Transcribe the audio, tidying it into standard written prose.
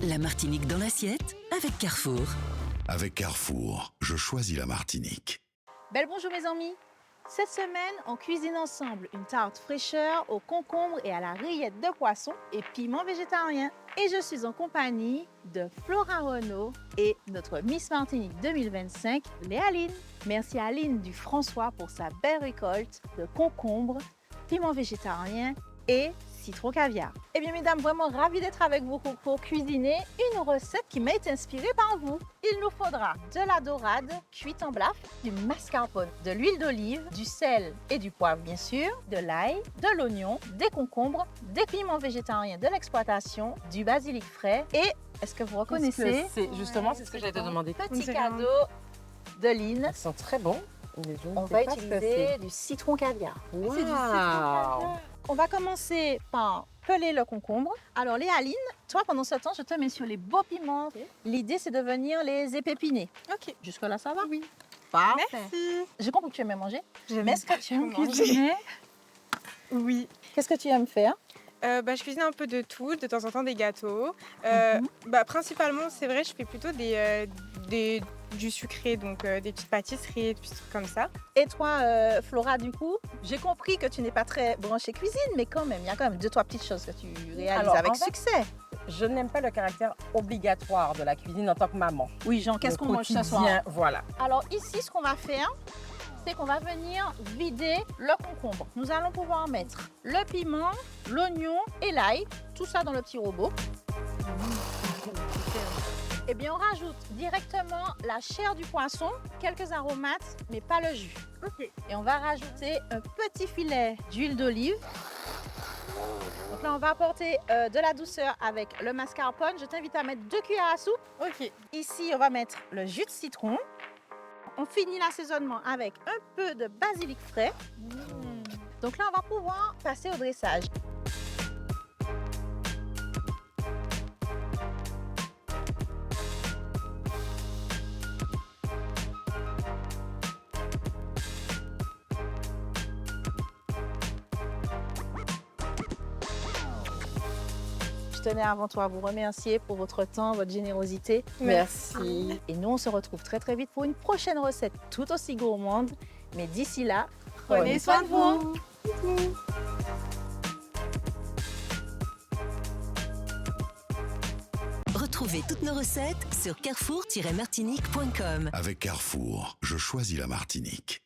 La Martinique dans l'assiette avec Carrefour. Avec Carrefour, je choisis la Martinique. Belle bonjour mes amis. Cette semaine, on cuisine ensemble une tarte fraîcheur au concombre et à la rillette de poisson et piment végétarien. Et je suis en compagnie de Flora Renaud et notre Miss Martinique 2025, Léaline. Merci à Aline du François pour sa belle récolte de concombre, piment végétarien et citron caviar. Eh bien mesdames, vraiment ravie d'être avec vous pour cuisiner une recette qui m'a été inspirée par vous. Il nous faudra de la dorade cuite en blaf, du mascarpone, de l'huile d'olive, du sel et du poivre bien sûr, de l'ail, de l'oignon, des concombres, des piments végétariens de l'exploitation, du basilic frais et, est-ce que vous reconnaissez? Justement, c'est ce que j'allais te demander. Petit cadeau de Lynn. Ils sont très bons. On va utiliser du citron caviar. Waouh! On va commencer par peler le concombre. Alors Léaline, toi pendant ce temps, je te mets sur les beaux piments. Okay. L'idée c'est de venir les épépiner. Ok. Jusque-là ça va? Oui. Parfait. Merci. J'ai compris que tu aimais manger. J'aime Mais est-ce que tu aimes manger. cuisiner? Oui. Qu'est-ce que tu aimes faire? Je cuisine un peu de tout, de temps en temps des gâteaux. Principalement, c'est vrai, je fais plutôt du sucré, donc des petites pâtisseries, des petits trucs comme ça. Et toi, Flora, du coup, j'ai compris que tu n'es pas très branchée cuisine, mais quand même, il y a quand même 2-3 petites choses que tu réalises avec succès. Je n'aime pas le caractère obligatoire de la cuisine en tant que maman. Oui, Jean, qu'est-ce qu'on mange ce soir? Voilà. Alors ici, ce qu'on va faire, c'est qu'on va venir vider le concombre. Nous allons pouvoir mettre le piment, l'oignon et l'ail, tout ça dans le petit robot. Eh bien, on rajoute directement la chair du poisson, quelques aromates, mais pas le jus. Ok. Et on va rajouter un petit filet d'huile d'olive. Donc là, on va apporter de la douceur avec le mascarpone. Je t'invite à mettre 2 cuillères à soupe. Ok. Ici, on va mettre le jus de citron. On finit l'assaisonnement avec un peu de basilic frais. Donc là, on va pouvoir passer au dressage. Je tenais avant tout à vous remercier pour votre temps, votre générosité. Merci. Et nous, on se retrouve très très vite pour une prochaine recette tout aussi gourmande. Mais d'ici là, Prenez soin de vous. Retrouvez toutes nos recettes sur carrefour-martinique.com. Avec Carrefour, je choisis la Martinique.